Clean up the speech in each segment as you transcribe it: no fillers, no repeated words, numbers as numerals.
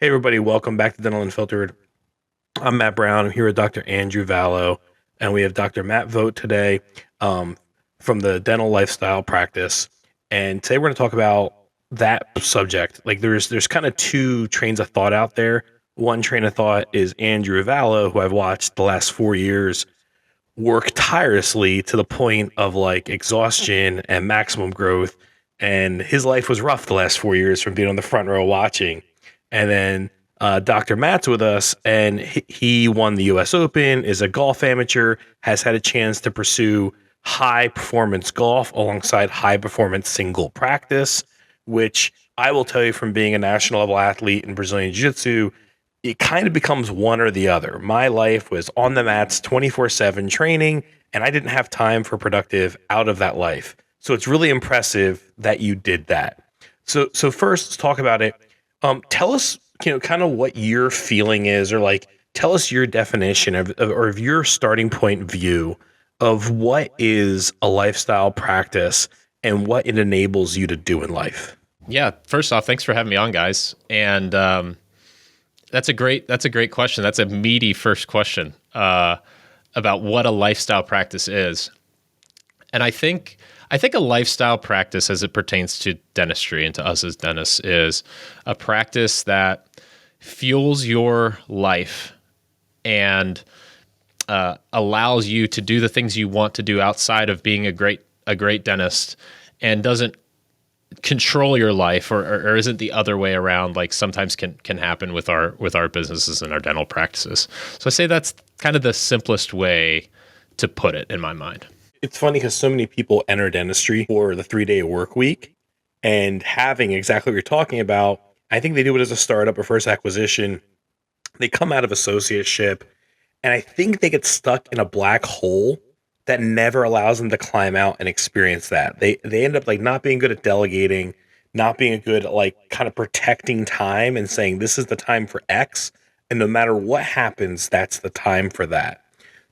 Hey, everybody, welcome back to Dental Unfiltered. I'm Matt Brown. I'm here with Dr. Andrew Vallo, and we have Dr. Matt Vogt today um, from the dental lifestyle practice. And today we're going to talk about that subject. Like there's kind of two trains of thought out there. One train of thought is Andrew Vallo, who I've watched the last 4 years work tirelessly to the point of like exhaustion and maximum growth. And his life was rough the last 4 years from being on the front row watching. And then Dr. Matt's with us, and he won the U.S. Open, is a golf amateur, has had a chance to pursue high performance golf alongside high performance single practice, which I will tell you from being a national level athlete in Brazilian Jiu Jitsu, it kind of becomes one or the other. My life was on the mats 24/7 training, and I didn't have time for productive out of that life. So it's really impressive that you did that. So first, let's talk about it. Tell us, kind of what your feeling is, or like, tell us your definition of your starting point view of what is a lifestyle practice and what it enables you to do in life. Yeah. First off, thanks for having me on, guys. And that's a great question. That's a meaty first question about what a lifestyle practice is. And I think a lifestyle practice, as it pertains to dentistry and to us as dentists, is a practice that fuels your life and allows you to do the things you want to do outside of being a great dentist, and doesn't control your life, or isn't the other way around, like sometimes can happen with our businesses and our dental practices. So I say that's kind of the simplest way to put it in my mind. It's funny because so many people enter dentistry for the 3-day work week, and having exactly what you're talking about, I think they do it as a startup or first acquisition. They come out of associateship, and I think they get stuck in a black hole that never allows them to climb out and experience that. They end up like not being good at delegating, not being good at like kind of protecting time and saying this is the time for X, and no matter what happens, that's the time for that.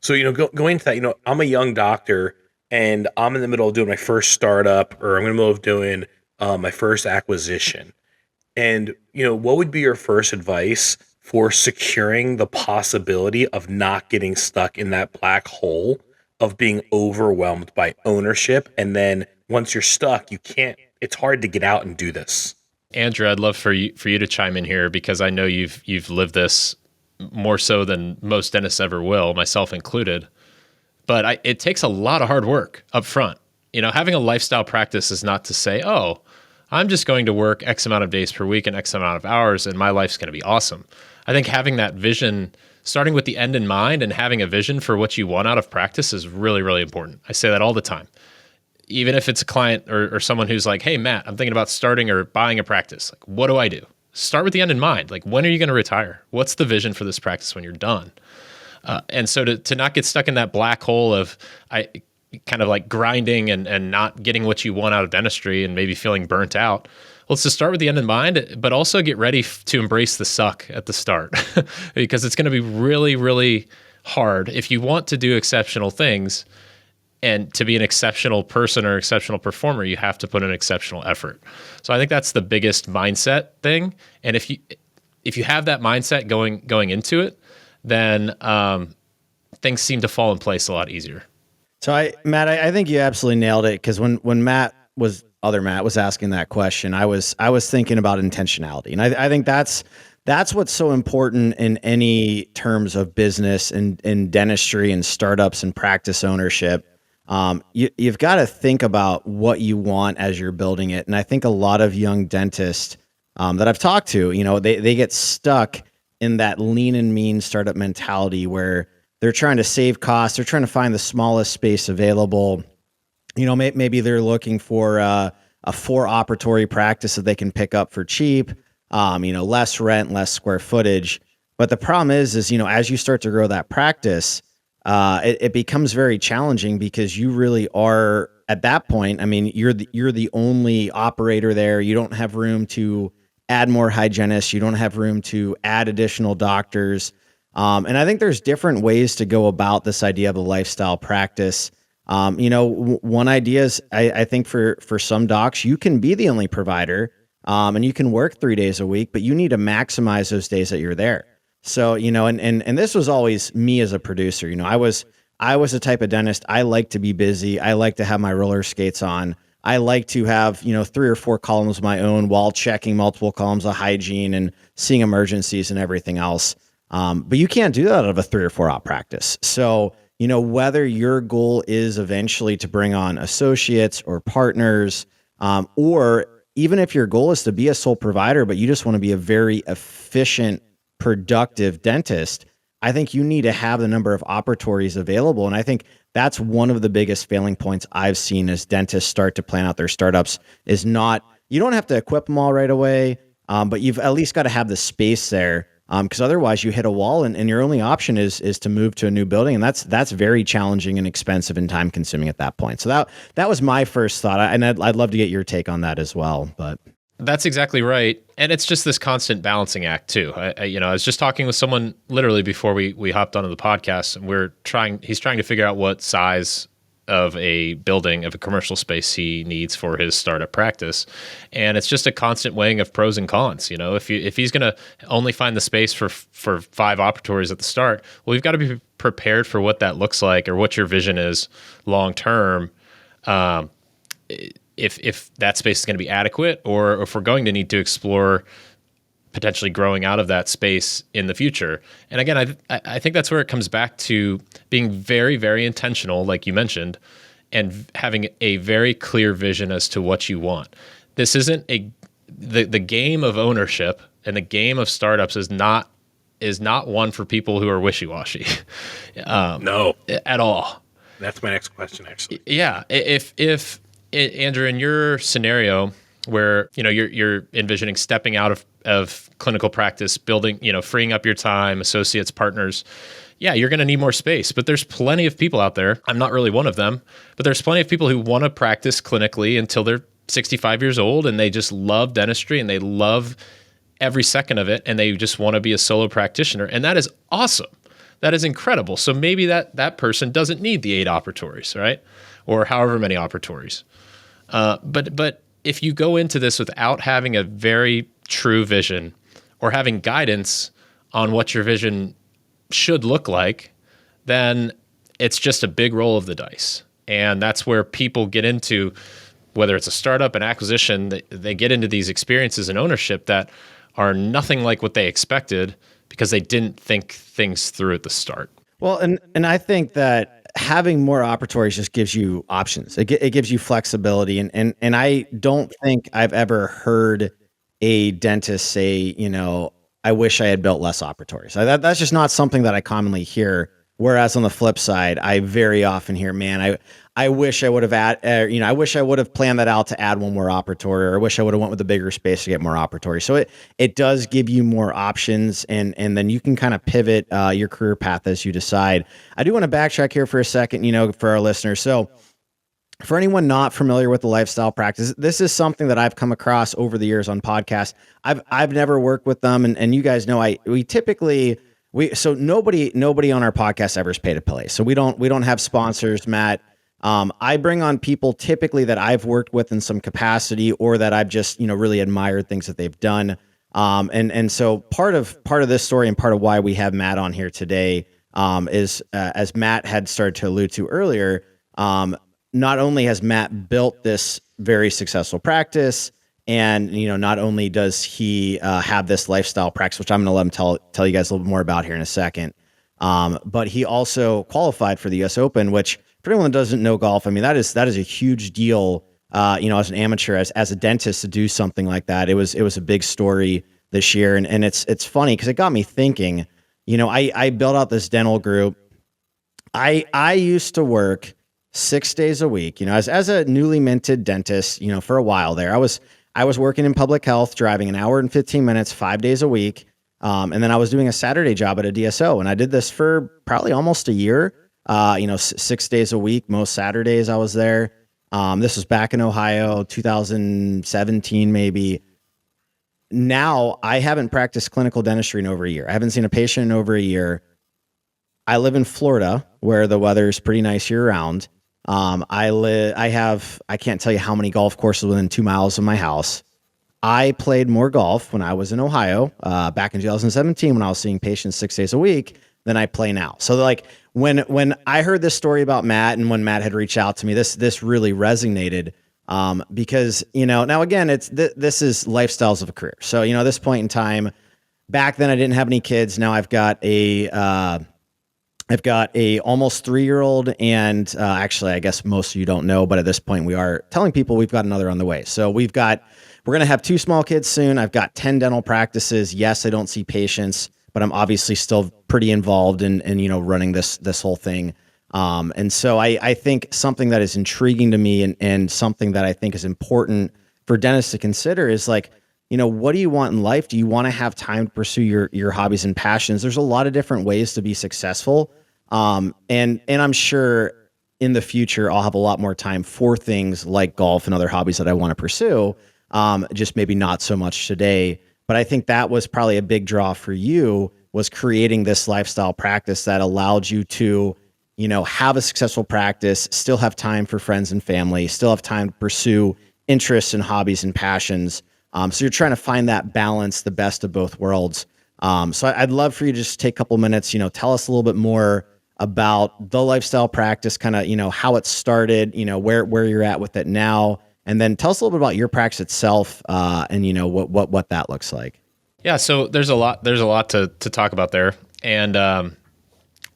So, going into that, I'm a young doctor, and I'm in the middle of doing my first startup, or I'm in the middle of doing my first acquisition. And, what would be your first advice for securing the possibility of not getting stuck in that black hole of being overwhelmed by ownership? And then once you're stuck, it's hard to get out and do this. Andrew, I'd love for you to chime in here, because I know you've lived this more so than most dentists ever will, myself included. But it takes a lot of hard work up front. Having a lifestyle practice is not to say, oh, I'm just going to work X amount of days per week and X amount of hours, and my life's going to be awesome. I think having that vision, starting with the end in mind and having a vision for what you want out of practice, is really, really important. I say that all the time. Even if it's a client or someone who's like, hey, Matt, I'm thinking about starting or buying a practice. Like, what do I do? Start with the end in mind. Like, when are you going to retire? What's the vision for this practice when you're done? And so to not get stuck in that black hole of kind of like grinding and not getting what you want out of dentistry and maybe feeling burnt out, let's just start with the end in mind, but also get ready to embrace the suck at the start, because it's going to be really, really hard. If you want to do exceptional things and to be an exceptional person or exceptional performer, you have to put in exceptional effort. So I think that's the biggest mindset thing. And if you have that mindset going into it, then things seem to fall in place a lot easier. So Matt, I think you absolutely nailed it, because when other Matt was asking that question, I was thinking about intentionality, and I think that's what's so important in any terms of business and in dentistry and startups and practice ownership. You've got to think about what you want as you're building it, and I think a lot of young dentists that I've talked to, they get stuck in that lean and mean startup mentality where they're trying to save costs. They're trying to find the smallest space available. Maybe they're looking for a 4-operatory practice that they can pick up for cheap, less rent, less square footage. But the problem is, as you start to grow that practice, it becomes very challenging, because you really are at that point. I mean, you're the only operator there. You don't have room to add more hygienists. You don't have room to add additional doctors. And I think there's different ways to go about this idea of a lifestyle practice. One idea is I think for some docs, you can be the only provider and you can work 3 days a week, but you need to maximize those days that you're there. So, and this was always me as a producer. I was the type of dentist. I like to be busy. I like to have my roller skates on. I like to have, 3 or 4 columns of my own while checking multiple columns of hygiene and seeing emergencies and everything else. But you can't do that out of a 3 or 4 op practice. So, whether your goal is eventually to bring on associates or partners, or even if your goal is to be a sole provider, but you just want to be a very efficient, productive dentist, I think you need to have the number of operatories available. And I think that's one of the biggest failing points I've seen as dentists start to plan out their startups is not, you don't have to equip them all right away, but you've at least got to have the space there. Because otherwise you hit a wall and your only option is to move to a new building. And that's very challenging and expensive and time consuming at that point. So that was my first thought. And I'd love to get your take on that as well, but. That's exactly right. And it's just this constant balancing act too. I was just talking with someone literally before we hopped onto the podcast, and he's trying to figure out what size of a building, of a commercial space he needs for his startup practice. And it's just a constant weighing of pros and cons. If he's going to only find the space for 5 operatories at the start, well, you've got to be prepared for what that looks like or what your vision is long term. If that space is going to be adequate, or if we're going to need to explore potentially growing out of that space in the future. And again, I think that's where it comes back to being very, very intentional, like you mentioned, and having a very clear vision as to what you want. This isn't the game of ownership, and the game of startups is not one for people who are wishy-washy. No, at all. That's my next question, actually. Yeah. If Andrew, in your scenario where, you're envisioning stepping out of clinical practice, building, freeing up your time, associates, partners, yeah, you're going to need more space. But there's plenty of people out there. I'm not really one of them, but there's plenty of people who want to practice clinically until they're 65 years old, and they just love dentistry and they love every second of it, and they just want to be a solo practitioner. And that is awesome. That is incredible. So maybe that person doesn't need the 8 operatories, right? Or however many operatories. But if you go into this without having a very true vision or having guidance on what your vision should look like, then it's just a big roll of the dice. And that's where people get into, whether it's a startup, an acquisition, they get into these experiences and ownership that are nothing like what they expected because they didn't think things through at the start. Well, and I think that having more operatories just gives you options. It gives you flexibility. And I don't think I've ever heard a dentist say, I wish I had built less operatories. That's just not something that I commonly hear. Whereas on the flip side, I very often hear, man, I wish I would have I wish I would have planned that out to add one more operatory, or I wish I would have went with a bigger space to get more operatory. So it does give you more options, and then you can kind of pivot your career path as you decide. I do want to backtrack here for a second, for our listeners. So for anyone not familiar with the lifestyle practice, this is something that I've come across over the years on podcasts. I've never worked with them, and you guys know so nobody on our podcast ever is paid to play. So we don't have sponsors, Matt. I bring on people typically that I've worked with in some capacity, or that I've just, really admired things that they've done. And so part of this story and part of why we have Matt on here today, is, as Matt had started to allude to earlier, not only has Matt built this very successful practice, and, not only does he have this lifestyle practice, which I'm going to let him tell you guys a little bit more about here in a second, but he also qualified for the US Open, which for anyone that doesn't know golf, I mean, that is a huge deal, as an amateur, as a dentist, to do something like that. It was a big story this year. And it's funny because it got me thinking, I built out this dental group. I used to work 6 days a week, as a newly minted dentist, for a while there. I was working in public health, driving an hour and 15 minutes, 5 days a week. And then I was doing a Saturday job at a DSO, and I did this for probably almost a year. 6 days a week, most Saturdays I was there. This was back in Ohio, 2017, maybe. Now I haven't practiced clinical dentistry in over a year. I haven't seen a patient in over a year. I live in Florida, where the weather's pretty nice year round. I can't tell you how many golf courses within 2 miles of my house. I played more golf when I was in Ohio back in 2017 when I was seeing patients 6 days a week than I play now. So like when I heard this story about Matt and when Matt had reached out to me, this really resonated because now again this is lifestyles of a career. So at this point in time, back then I didn't have any kids. Now I've got a almost 3-year-old, and actually, I guess most of you don't know, but at this point, we are telling people we've got another on the way. So we're going to have 2 small kids soon. I've got 10 dental practices. Yes, I don't see patients, but I'm obviously still pretty involved in running this whole thing. And so I think something that is intriguing to me and something that I think is important for dentists to consider is like, what do you want in life? Do you want to have time to pursue your hobbies and passions? There's a lot of different ways to be successful. And I'm sure in the future, I'll have a lot more time for things like golf and other hobbies that I want to pursue. Just maybe not so much today, but I think that was probably a big draw for you, was creating this lifestyle practice that allowed you to, have a successful practice, still have time for friends and family, still have time to pursue interests and hobbies and passions. So you're trying to find that balance, the best of both worlds. So I'd love for you to just take a couple minutes, tell us a little bit more about the lifestyle practice, kind of, how it started, where you're at with it now, and then tell us a little bit about your practice itself, and what that looks like. Yeah. So there's a lot to talk about there. And,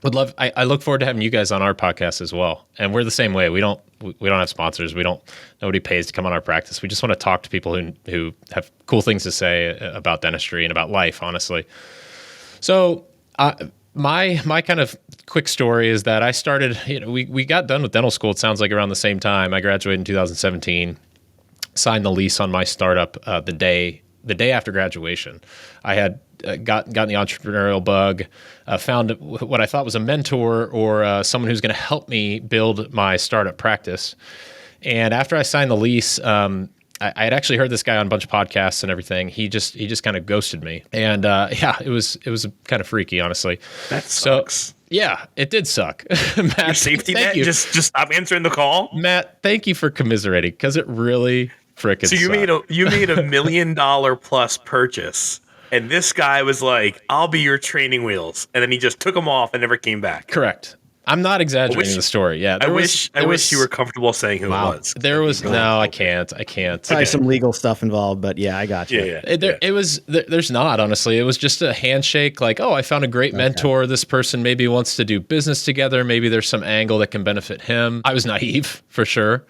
I look forward to having you guys on our podcast as well. And we're the same way. We don't have sponsors. Nobody pays to come on our practice. We just want to talk to people who have cool things to say about dentistry and about life, honestly. So, my kind of quick story is that I started, we got done with dental school. It sounds like around the same time. I graduated in 2017, signed the lease on my startup the day after graduation. I had gotten the entrepreneurial bug, found what I thought was a mentor or someone who's going to help me build my startup practice. And after I signed the lease, I had actually heard this guy on a bunch of podcasts and everything. He just kind of ghosted me, and it was kind of freaky, honestly. That sucks. So, yeah, it did suck. Matt, Your safety net. you. Just stop answering the call. Matt, thank you for commiserating, because it really frickin' So you sucked. made a $1 million plus purchase, and this guy was like, "I'll be your training wheels," and then he just took them off and never came back. Correct. I'm not exaggerating the story. Yeah, I wish you were comfortable saying who it was. There was no, I can't. Probably some legal stuff involved, but yeah, I got you. Yeah. There's not, honestly. It was just a handshake. Like, oh, I found a great mentor. This person maybe wants to do business together. Maybe there's some angle that can benefit him. I was naive for sure,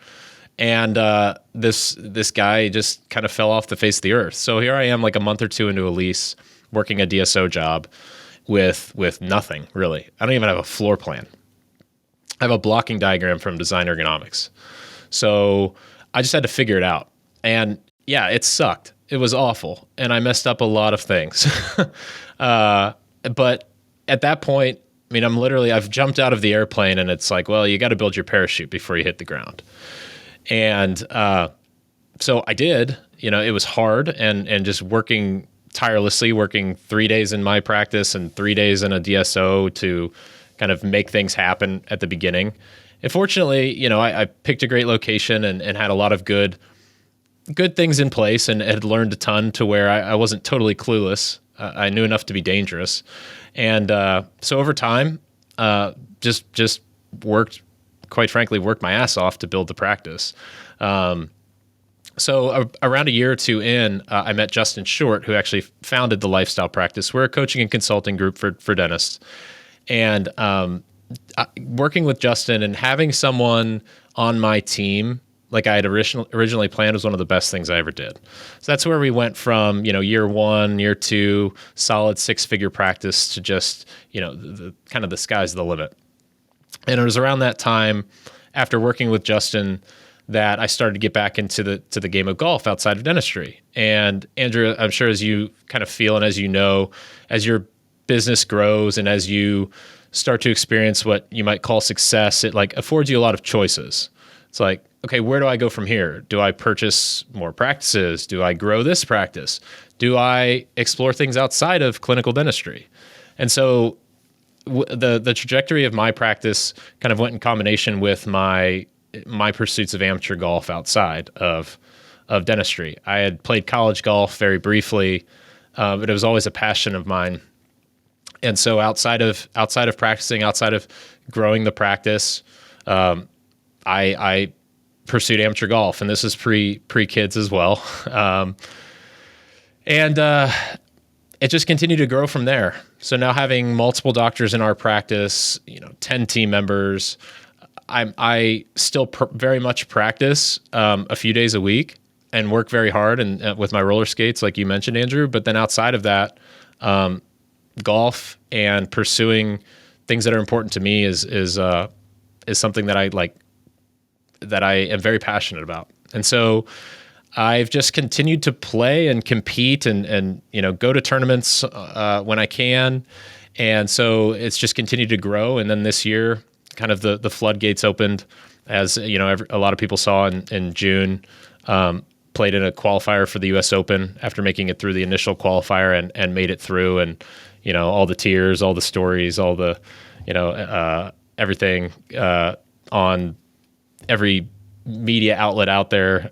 and this guy just kind of fell off the face of the earth. So here I am, like a month or two into a lease, working a DSO job with nothing really. I don't even have a floor plan. I have a blocking diagram from Design Ergonomics. So I just had to figure it out. And yeah, it sucked. It was awful. And I messed up a lot of things. But at that point, I mean, I've jumped out of the airplane and it's like, well, you got to build your parachute before you hit the ground. And so I did. It was hard and just working tirelessly, working 3 days in my practice and 3 days in a DSO to kind of make things happen at the beginning. And fortunately, I picked a great location and had a lot of good things in place and had learned a ton to where I wasn't totally clueless. I knew enough to be dangerous. And so over time, just worked my ass off to build the practice. So around a year or two in, I met Justin Short, who actually founded the Lifestyle Practice. We're a coaching and consulting group for dentists. And working with Justin and having someone on my team, like I had originally planned, was one of the best things I ever did. So that's where we went from, year one, year two, solid 6-figure practice to just, the kind of the sky's the limit. And it was around that time, after working with Justin, that I started to get back into the game of golf outside of dentistry. And Andrew, I'm sure as you kind of feel and as you know, as your business grows and as you start to experience what you might call success, it like affords you a lot of choices. It's like, okay, where do I go from here? Do I purchase more practices? Do I grow this practice? Do I explore things outside of clinical dentistry? And so the trajectory of my practice kind of went in combination with my pursuits of amateur golf outside of of dentistry. I had played college golf very briefly, but it was always a passion of mine. And so outside of practicing, outside of growing the practice, I pursued amateur golf, and this is pre kids as well. And it just continued to grow from there. So now having multiple doctors in our practice, 10 team members, I still very much practice a few days a week and work very hard and with my roller skates, like you mentioned, Andrew. But then outside of that, golf and pursuing things that are important to me is something that I like, that I am very passionate about. And so I've just continued to play and compete and go to tournaments when I can. And so it's just continued to grow. And then this year, kind of the floodgates opened, as a lot of people saw in June. Played in a qualifier for the U.S. Open after making it through the initial qualifier and made it through. And all the tears, all the stories, all the everything on every media outlet out there.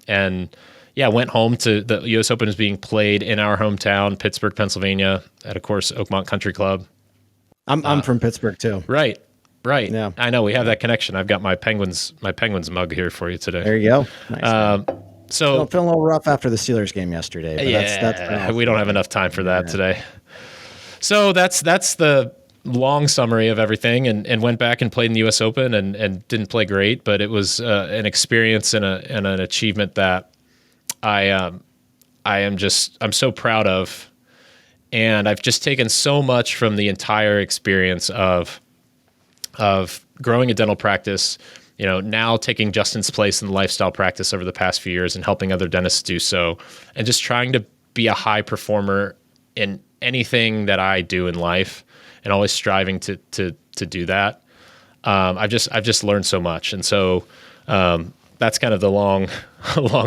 Went home to the U.S. Open is being played in our hometown, Pittsburgh, Pennsylvania, at, of course, Oakmont Country Club. I'm from Pittsburgh too. Right. Yeah. I know we have that connection. I've got my Penguins mug here for you today. There you go. Nice. So feeling a little rough after the Steelers game yesterday. But that's we don't have enough time for that today. So that's the long summary of everything, and went back and played in the U.S. Open and didn't play great, but it was an experience and an achievement that I'm so proud of, and I've just taken so much from the entire experience of growing a dental practice. Now taking Justin's place in the lifestyle practice over the past few years and helping other dentists do so, and just trying to be a high performer in anything that I do in life, and always striving to do that. I've just learned so much. And so that's kind of the long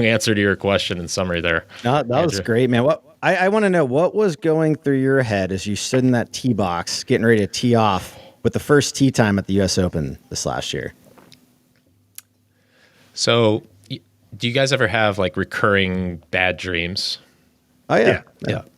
answer to your question in summary there. No, that was great, man. I want to know what was going through your head as you stood in that tee box getting ready to tee off with the first tee time at the U.S. Open this last year. So do you guys ever have like recurring bad dreams? Oh, yeah.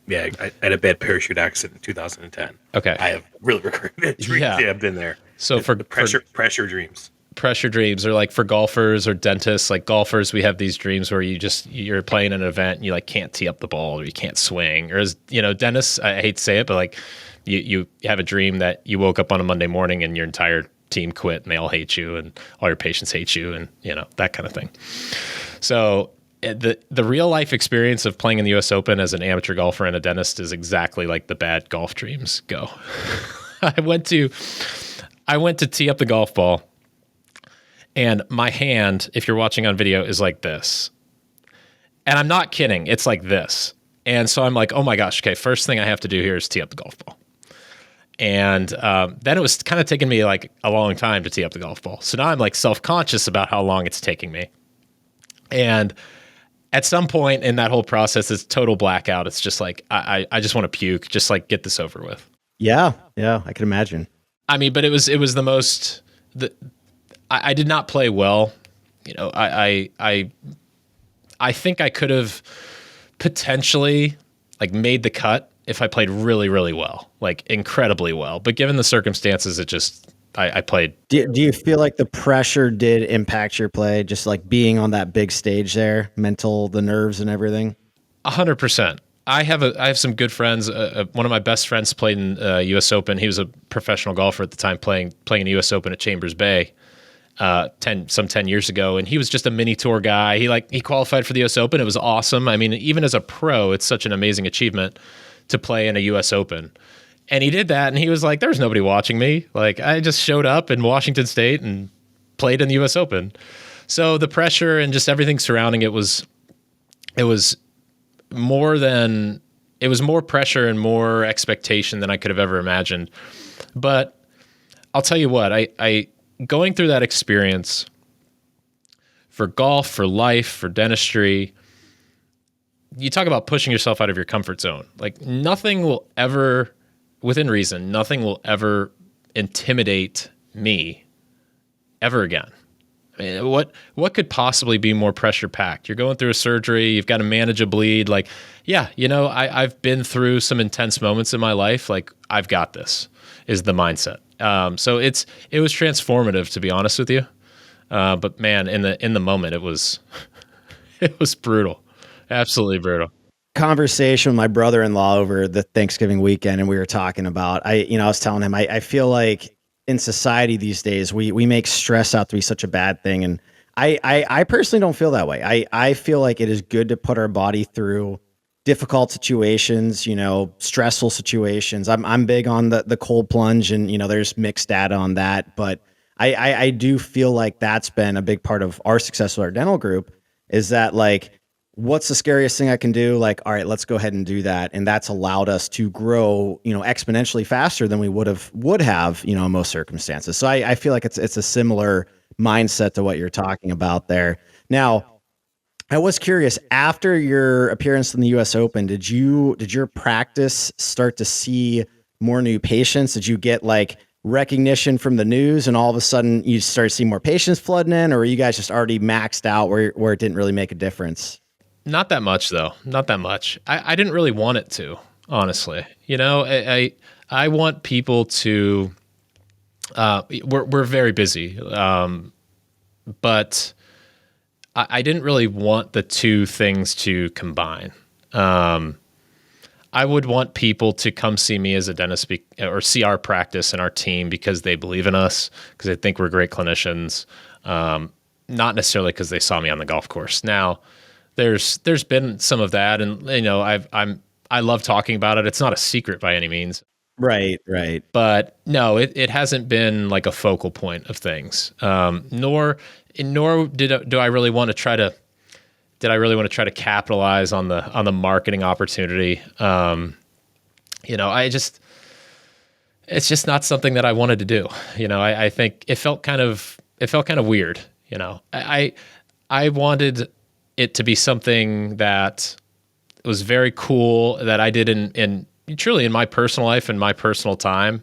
Yeah. I had a bad parachute accident in 2010. Okay. I have really recurring bad dreams. Yeah. Yeah, I've been there. So for pressure dreams. Pressure dreams, or like for golfers or dentists, like golfers, we have these dreams where you're playing an event and you like can't tee up the ball or you can't swing. Or as dentists, I hate to say it, but like you have a dream that you woke up on a Monday morning and your entire team quit and they all hate you and all your patients hate you and that kind of thing. So the real life experience of playing in the U.S. Open as an amateur golfer and a dentist is exactly like the bad golf dreams go. I went to tee up the golf ball, and my hand, if you're watching on video, is like this. And I'm not kidding. It's like this. And so I'm like, oh my gosh, okay, first thing I have to do here is tee up the golf ball. And then it was kind of taking me like a long time to tee up the golf ball. So now I'm like self-conscious about how long it's taking me. And at some point in that whole process, it's total blackout. It's just like, I just want to puke, just like get this over with. Yeah, I can imagine. I mean, but it was the most, I did not play well. I think I could have potentially like made the cut if I played really, really well, like incredibly well. But given the circumstances, I played. Do you feel like the pressure did impact your play? Just like being on that big stage there, the nerves and everything? 100%. I have some good friends. One of my best friends played in U.S. Open. He was a professional golfer at the time, playing the U.S. Open at Chambers Bay 10 years ago. And he was just a mini tour guy. He qualified for the U.S. Open. It was awesome. I mean, even as a pro, it's such an amazing achievement to play in a U.S. Open. And he did that, and he was like, there's nobody watching me. Like, I just showed up in Washington State and played in the U.S. Open. So the pressure and just everything surrounding it was more pressure and more expectation than I could have ever imagined. But I'll tell you what, I going through that experience for golf, for life, for dentistry, you talk about pushing yourself out of your comfort zone. Like nothing will ever, within reason, nothing will ever intimidate me ever again. man, what could possibly be more pressure packed? You're going through a surgery, you've got to manage a bleed. Like, yeah, I've been through some intense moments in my life. Like, I've got this, is the mindset. So it was transformative, to be honest with you. But man, in the moment, it was it was brutal, absolutely brutal. Conversation with my brother-in-law over the Thanksgiving weekend, and we were talking about, I was telling him, I feel like in society these days, we make stress out to be such a bad thing. And I personally don't feel that way. I feel like it is good to put our body through difficult situations, stressful situations. I'm big on the cold plunge, and, there's mixed data on that, but I do feel like that's been a big part of our success with our dental group, is that, like, what's the scariest thing I can do? Like, all right, let's go ahead and do that. And that's allowed us to grow, exponentially faster than we would have, in most circumstances. So I feel like it's a similar mindset to what you're talking about there. Now, I was curious, after your appearance in the US Open, did your practice start to see more new patients? Did you get like recognition from the news and all of a sudden you start to see more patients flooding in, or are you guys just already maxed out where it didn't really make a difference? Not that much, though. Not that much. I didn't really want it to, honestly. I want people to. We're very busy, but I didn't really want the two things to combine. I would want people to come see me as a dentist or see our practice and our team because they believe in us, because they think we're great clinicians, not necessarily because they saw me on the golf course. Now, there's been some of that, and I love talking about it. It's not a secret by any means. Right. But no, it hasn't been like a focal point of things. Nor do I really want to try to. Did I really want to try to capitalize on the marketing opportunity? It's just not something that I wanted to do. I think it felt kind of weird. I wanted it to be something that was very cool that I did in truly in my personal life and my personal time,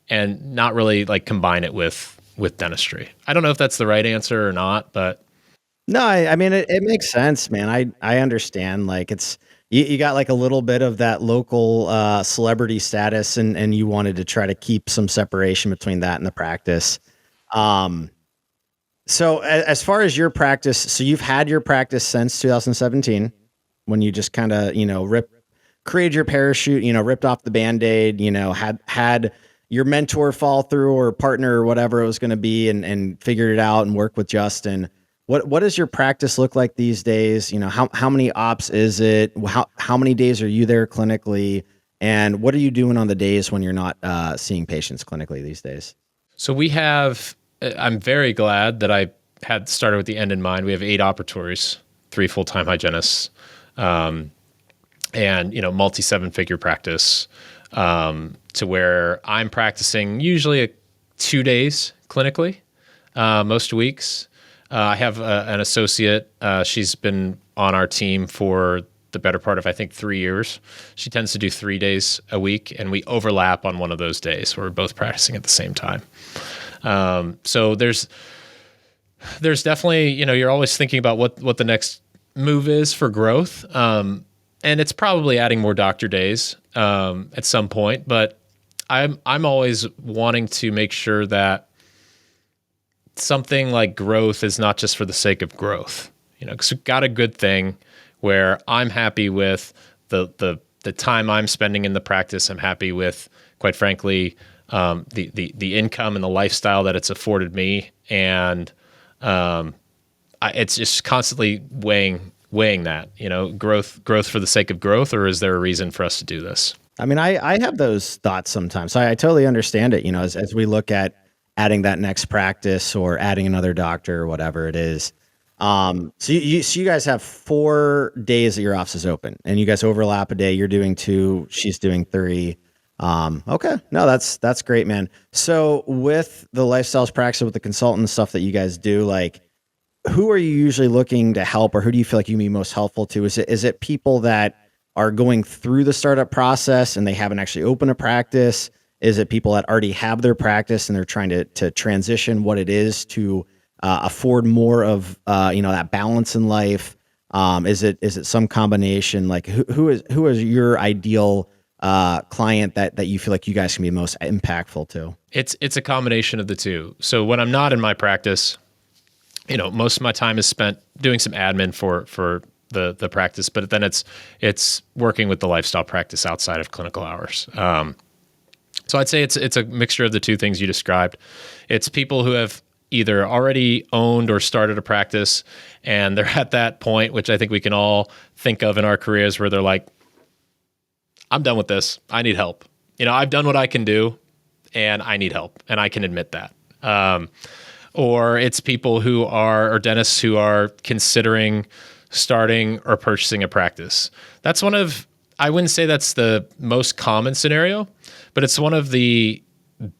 and not really like combine it with dentistry. I don't know if that's the right answer or not, but No, I mean, it makes sense, man. I understand. Like, it's you got like a little bit of that local celebrity status, and you wanted to try to keep some separation between that and the practice. So as far as your practice, so you've had your practice since 2017, when you just kind of, created your parachute, ripped off the Band-Aid, had your mentor fall through, or partner, or whatever it was going to be, and figured it out and worked with Justin. What does your practice look like these days? How many ops is it? How many days are you there clinically? And what are you doing on the days when you're not seeing patients clinically these days? So I'm very glad that I had started with the end in mind. We have 8 operatories, 3 full-time hygienists, and multi 7-figure practice, to where I'm practicing usually 2 days clinically, most weeks. I have an associate. She's been on our team for the better part of, I think, 3 years. She tends to do 3 days a week, and we overlap on one of those days. We're both practicing at the same time. So there's definitely, you're always thinking about what the next move is for growth. And it's probably adding more doctor days, at some point, but I'm always wanting to make sure that something like growth is not just for the sake of growth, because we've got a good thing where I'm happy with the time I'm spending in the practice. I'm happy with, quite frankly, the income and the lifestyle that it's afforded me. And, it's just constantly weighing that, growth for the sake of growth, or is there a reason for us to do this? I mean, I have those thoughts sometimes. So I totally understand it. As we look at adding that next practice or adding another doctor or whatever it is. So you guys have 4 days that your office is open, and you guys overlap a day. You're doing 2, she's doing 3. Okay. No, that's great, man. So with the lifestyles practice, with the consultant stuff that you guys do, like, who are you usually looking to help, or who do you feel like you can be most helpful to? Is it people that are going through the startup process and they haven't actually opened a practice? Is it people that already have their practice and they're trying to transition what it is to afford more of that balance in life? Is it some combination? Like who is your ideal client that you feel like you guys can be most impactful to? It's a combination of the two. So when I'm not in my practice, most of my time is spent doing some admin for the practice, but then it's working with the lifestyle practice outside of clinical hours. So I'd say it's a mixture of the two things you described. It's people who have either already owned or started a practice, and they're at that point, which I think we can all think of in our careers, where they're like, I'm done with this. I need help. I've done what I can do, and I need help, and I can admit that. Or it's people or dentists who are considering starting or purchasing a practice. I wouldn't say that's the most common scenario, but it's one of the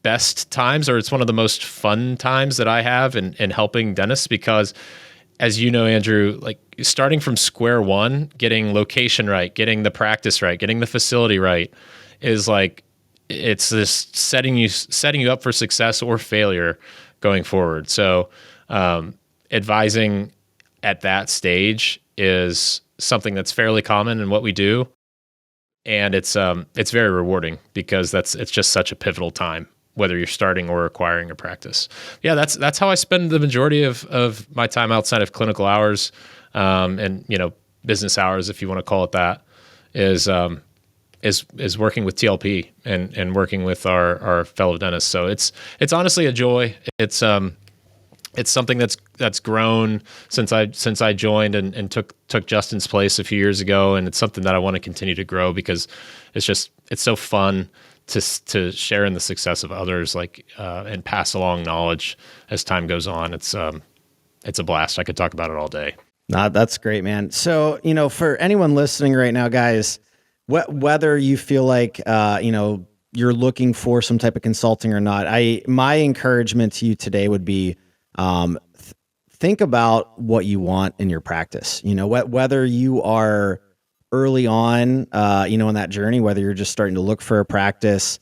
best times, or it's one of the most fun times that I have in helping dentists, because as you know, Andrew, like starting from square one, getting location right, getting the practice right, getting the facility right is like, it's this setting you up for success or failure going forward. So advising at that stage is something that's fairly common in what we do. And it's very rewarding because it's just such a pivotal time, whether you're starting or acquiring a practice. Yeah, that's how I spend the majority of my time outside of clinical hours, and business hours, if you want to call it that, is working with TLP and working with our fellow dentists. So it's honestly a joy. It's something that's grown since I joined and took Justin's place a few years ago, and it's something that I want to continue to grow because it's so fun to share in the success of others, and pass along knowledge as time goes on. It's a blast. I could talk about it all day. That's great, man. So for anyone listening right now, guys, whether you feel like you're looking for some type of consulting or not, my encouragement to you today would be, think about what you want in your practice. Whether you are early on, in that journey, whether you're just starting to look for a practice,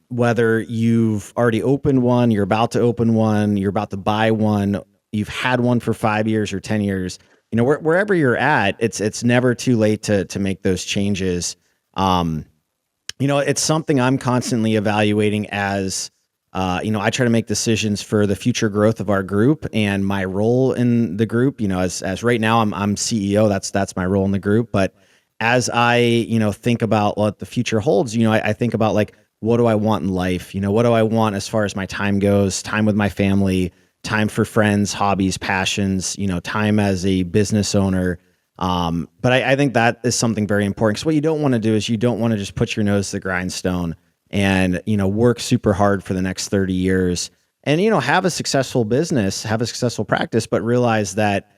whether you've already opened one, you're about to open one, you're about to buy one, you've had one for 5 years or 10 years, wherever you're at, it's never too late to make those changes. It's something I'm constantly evaluating as, I try to make decisions for the future growth of our group and my role in the group. As right now I'm CEO, that's my role in the group. But as I, think about what the future holds, I think about like, what do I want in life? What do I want as far as my time goes, time with my family, time for friends, hobbies, passions, time as a business owner. But I think that is something very important, because what you don't want to do is you don't want to just put your nose to the grindstone and, work super hard for the next 30 years and, have a successful business, have a successful practice, but realize that,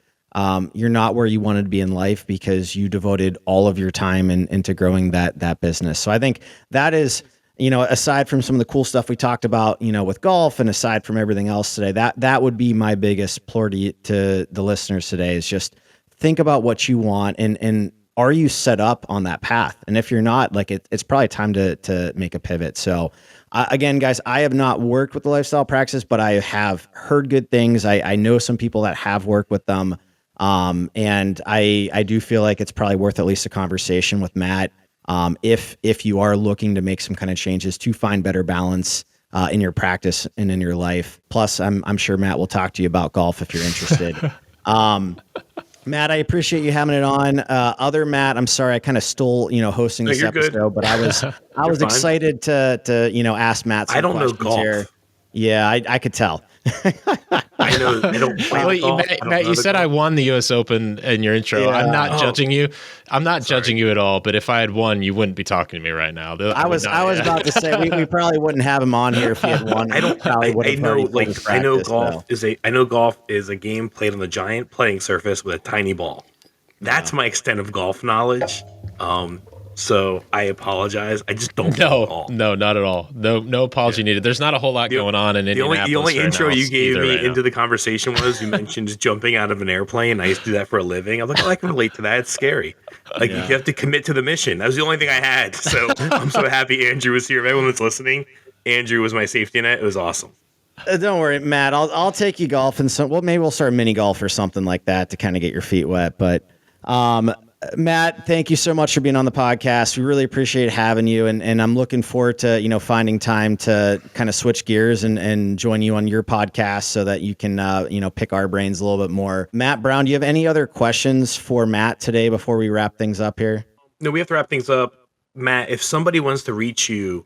you're not where you wanted to be in life because you devoted all of your time into growing that business. So I think that is, aside from some of the cool stuff we talked about, with golf, and aside from everything else today, that would be my biggest plea to the listeners today, is just think about what you want and are you set up on that path? And if you're not, like it's probably time to make a pivot. So again, guys, I have not worked with the lifestyle practice, but I have heard good things. I know some people that have worked with them. And I do feel like it's probably worth at least a conversation with Matt. If you are looking to make some kind of changes to find better balance, in your practice and in your life. Plus I'm sure Matt will talk to you about golf if you're interested. Matt, I appreciate you having it on. Other Matt, I'm sorry, I kind of stole, hosting this episode, good. But I was fine. excited to ask Matt some I don't know questions golf. here. Yeah, I could tell. I know I don't play golf. Matt, you said golf. I won the U.S. Open in your intro. Yeah. I'm not judging you. I'm not judging you at all. But if I had won, you wouldn't be talking to me right now. I was about to say we probably wouldn't have him on here if he had won. I know golf is a game played on a giant playing surface with a tiny ball. That's my extent of golf knowledge. So I apologize. I just don't know golf. No, not at all. No apology needed. There's not a whole lot going on in Indianapolis. The only intro you gave me right into the conversation was you mentioned jumping out of an airplane. I used to do that for a living. I was like, I can relate to that. It's scary. You have to commit to the mission. That was the only thing I had. So I'm so happy Andrew was here. If everyone that's listening, Andrew was my safety net. It was awesome. Don't worry, Matt. I'll take you golfing. Well, maybe we'll start mini golf or something like that to kind of get your feet wet. But Matt, thank you so much for being on the podcast. We really appreciate having you, and I'm looking forward to finding time to kind of switch gears and join you on your podcast so that you can pick our brains a little bit more. Matt Brown, do you have any other questions for Matt today before we wrap things up here? No, we have to wrap things up. Matt, if somebody wants to reach you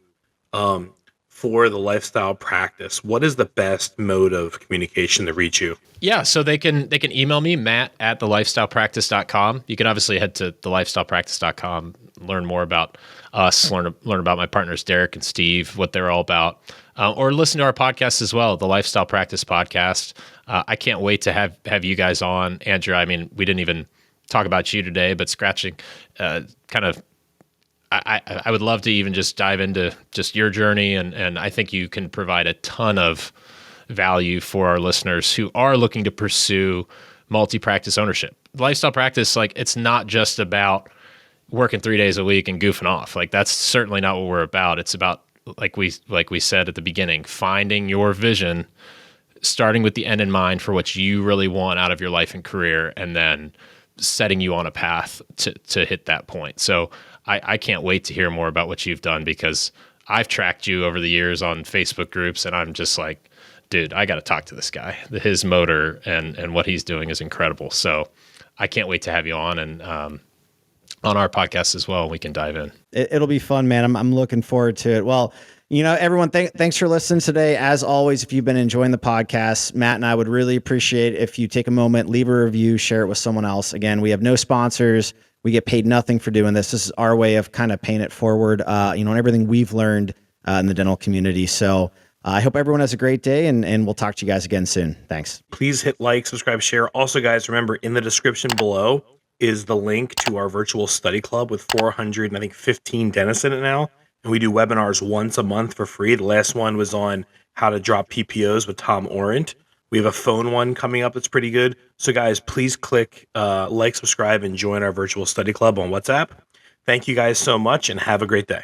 for the lifestyle practice, what is the best mode of communication to reach you? Yeah, so they can email me, matt@thelifestylepractice.com. You can obviously head to thelifestylepractice.com, learn more about us, learn about my partners, Derek and Steve, what they're all about, or listen to our podcast as well, the Lifestyle Practice Podcast. I can't wait to have you guys on. Andrew, I mean, we didn't even talk about you today, but scratching kind of, I would love to even just dive into just your journey, and I think you can provide a ton of value for our listeners who are looking to pursue multi-practice ownership. Lifestyle practice, like, it's not just about working 3 days a week and goofing off. Like, that's certainly not what we're about. It's about, like we said at the beginning, finding your vision, starting with the end in mind for what you really want out of your life and career, and then setting you on a path to hit that point. So I can't wait to hear more about what you've done, because I've tracked you over the years on Facebook groups, and I'm just like, dude, I got to talk to this guy. His motor and what he's doing is incredible. So I can't wait to have you on, and on our podcast as well. We can dive in. It'll be fun, man. I'm looking forward to it. Well, everyone, thanks for listening today. As always, if you've been enjoying the podcast, Matt and I would really appreciate if you take a moment, leave a review, share it with someone else. Again, we have no sponsors. We get paid nothing for doing this. This is our way of kind of paying it forward, on everything we've learned in the dental community. So I hope everyone has a great day, and we'll talk to you guys again soon. Thanks. Please hit like, subscribe, share. Also, guys, remember, in the description below is the link to our virtual study club with 415 dentists in it now. And we do webinars once a month for free. The last one was on how to drop PPOs with Tom Orant. We have a phone one coming up that's pretty good. So, guys, please click like, subscribe, and join our virtual study club on WhatsApp. Thank you guys so much, and have a great day.